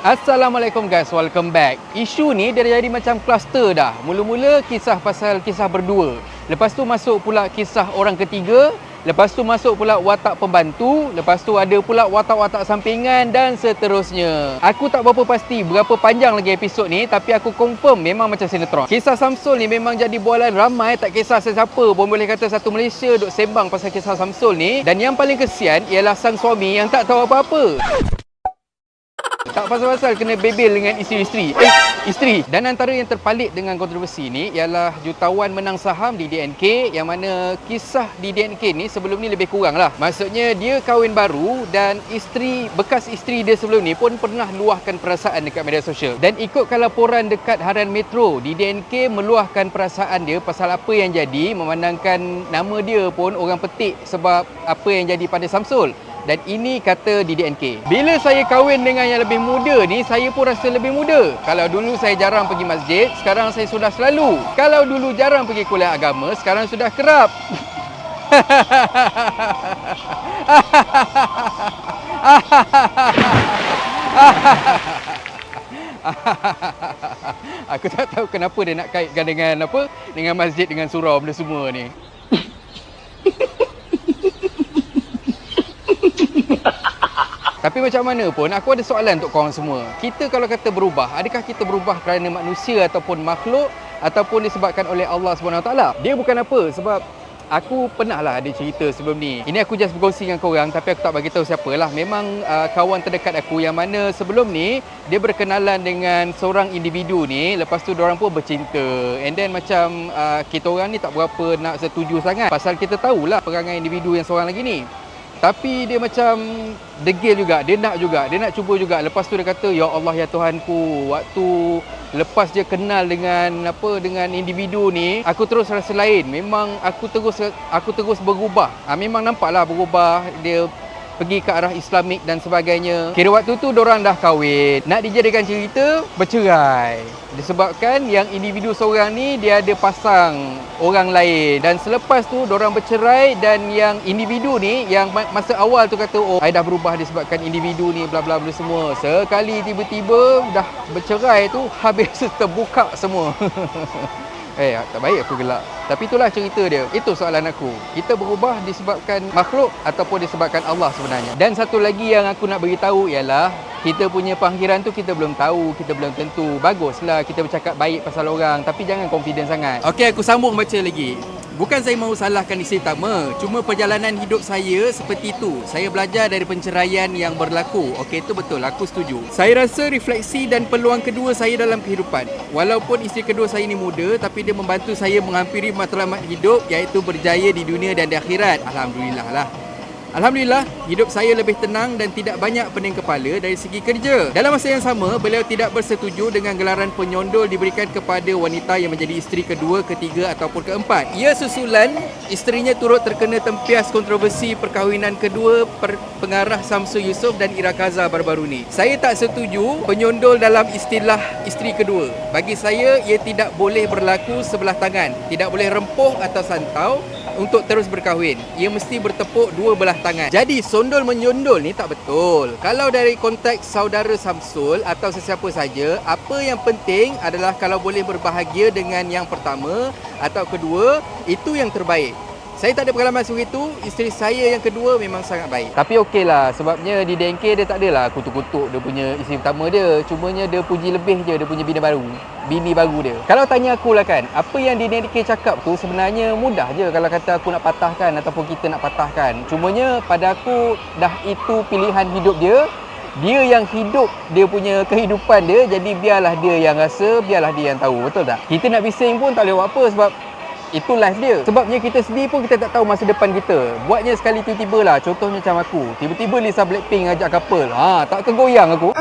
Assalamualaikum guys, welcome back. Isu ni dia jadi macam kluster dah. Mula-mula kisah pasal kisah berdua. Lepas tu masuk pula kisah orang ketiga. Lepas tu masuk pula watak pembantu. Lepas tu ada pula watak-watak sampingan dan seterusnya. Aku tak berapa pasti berapa panjang lagi episod ni, tapi aku confirm memang macam sinetron. Kisah Samsul ni memang jadi bualan ramai, tak kisah sesiapa pun boleh kata satu Malaysia duk sembang pasal kisah Samsul ni. Dan yang paling kesian ialah sang suami yang tak tahu apa-apa. Tak pasal-pasal kena bebel dengan isteri-isteri. Isteri. Dan antara yang terpalit dengan kontroversi ni ialah jutawan menang saham di DNK, yang mana kisah di DNK ni sebelum ni lebih kurang lah. Maksudnya dia kahwin baru dan bekas isteri dia sebelum ni pun pernah luahkan perasaan dekat media sosial. Dan ikutkan laporan dekat Harian Metro, di DNK meluahkan perasaan dia pasal apa yang jadi, memandangkan nama dia pun orang petik sebab apa yang jadi pada Samsul. Dan ini kata di DNK. Bila saya kahwin dengan yang lebih muda ni, saya pun rasa lebih muda. Kalau dulu saya jarang pergi masjid, sekarang saya sudah selalu. Kalau dulu jarang pergi kuliah agama, sekarang sudah kerap. Aku tak tahu kenapa dia nak kaitkan dengan apa? Dengan masjid, dengan surau, benda semua ni. Tapi macam mana pun, aku ada soalan untuk korang semua. Kita kalau kata berubah, adakah kita berubah kerana manusia ataupun makhluk, ataupun disebabkan oleh Allah SWT? Dia bukan apa, sebab aku pernah lah ada cerita sebelum ni. Ini aku just berkongsi dengan korang, tapi aku tak bagi tahu siapa lah. Memang kawan terdekat aku yang mana sebelum ni dia berkenalan dengan seorang individu ni. Lepas tu diorang pun bercinta. And then macam kita orang ni tak berapa nak setuju sangat, pasal kita tahulah perangai individu yang seorang lagi ni. Tapi dia macam degil juga, dia nak cuba juga. Lepas tu dia kata, ya Allah ya Tuhanku, waktu lepas dia kenal dengan individu ni, aku terus rasa lain. Memang aku terus berubah. Memang nampaklah berubah, dia pergi ke arah Islamik dan sebagainya. Kira waktu tu dorang dah kahwin. Nak dijadikan cerita, bercerai. Disebabkan yang individu seorang ni dia ada pasang orang lain. Dan selepas tu dorang bercerai, dan yang individu ni yang masa awal tu kata, oh, I dah berubah disebabkan individu ni bla bla bla semua. Sekali tiba-tiba dah bercerai tu, habis terbuka semua. Tak baik aku gelak. Tapi itulah cerita dia. Itu soalan aku. Kita berubah disebabkan makhluk ataupun disebabkan Allah sebenarnya. Dan satu lagi yang aku nak beritahu ialah kita punya panggilan tu kita belum tahu, kita belum tentu. Baguslah kita bercakap baik pasal orang, tapi jangan confident sangat. Okey, aku sambung baca lagi. Bukan saya mahu salahkan isteri pertama, cuma perjalanan hidup saya seperti itu. Saya belajar dari penceraian yang berlaku. Okey, itu betul, aku setuju. Saya rasa refleksi dan peluang kedua saya dalam kehidupan. Walaupun isteri kedua saya ni muda, tapi dia membantu saya menghampiri matlamat hidup, iaitu berjaya di dunia dan di akhirat. Alhamdulillah lah. Alhamdulillah, hidup saya lebih tenang dan tidak banyak pening kepala dari segi kerja. Dalam masa yang sama, beliau tidak bersetuju dengan gelaran penyondol diberikan kepada wanita yang menjadi isteri kedua, ketiga ataupun keempat. Ia susulan isterinya turut terkena tempias kontroversi perkahwinan kedua pengarah Samsul Yusof dan Ira Kaza baru-baru ni. Saya tak setuju penyondol dalam istilah isteri kedua. Bagi saya, ia tidak boleh berlaku sebelah tangan. Tidak boleh rempuh atau santau untuk terus berkahwin. Ia mesti bertepuk dua belah tangan. Jadi sondol menyondol ni tak betul. Kalau dari konteks saudara Samsul atau sesiapa saja, apa yang penting adalah kalau boleh berbahagia dengan yang pertama atau kedua, itu yang terbaik. Saya tak ada pengalaman seperti itu. Isteri saya yang kedua memang sangat baik. Tapi okey lah, sebabnya di DNK dia tak adalah kutuk-kutuk dia punya isteri pertama dia. Cumanya dia puji lebih je dia punya bini baru dia. Kalau tanya aku lah kan, apa yang di DNK cakap tu sebenarnya mudah je kalau kata aku nak patahkan ataupun kita nak patahkan. Cumanya pada aku dah itu pilihan hidup dia. Dia yang hidup dia punya kehidupan dia, jadi biarlah dia yang rasa, biarlah dia yang tahu. Betul tak? Kita nak bising pun tak boleh buat apa sebab itu life dia. Sebabnya kita sendiri pun kita tak tahu masa depan kita. Buatnya sekali tiba-tiba lah. Contohnya macam aku, tiba-tiba Lisa Blackpink ajak couple. Tak tergoyang aku.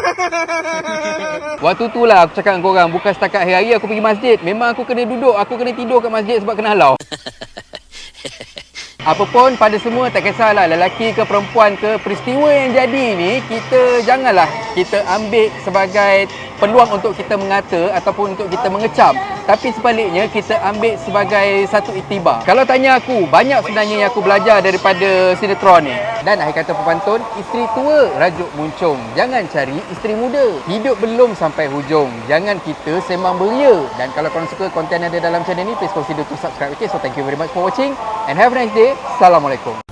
Waktu tu lah aku cakap dengan korang, bukan setakat hari-hari aku pergi masjid. Memang aku kena duduk, aku kena tidur kat masjid sebab kena halau. Apapun pada semua, tak kisahlah lelaki ke perempuan ke, peristiwa yang jadi ni kita janganlah kita ambil sebagai peluang untuk kita mengata ataupun untuk kita mengecam. Tapi sebaliknya kita ambil sebagai satu iktibar. Kalau tanya aku, banyak sebenarnya yang aku belajar daripada sinetron ni. Dan akhir kata pepantun, isteri tua rajuk muncung. Jangan cari isteri muda. Hidup belum sampai hujung. Jangan kita sembang beria. Dan kalau korang suka konten yang ada dalam channel ni, please consider to subscribe. Okay, so thank you very much for watching and have a nice day. Assalamualaikum.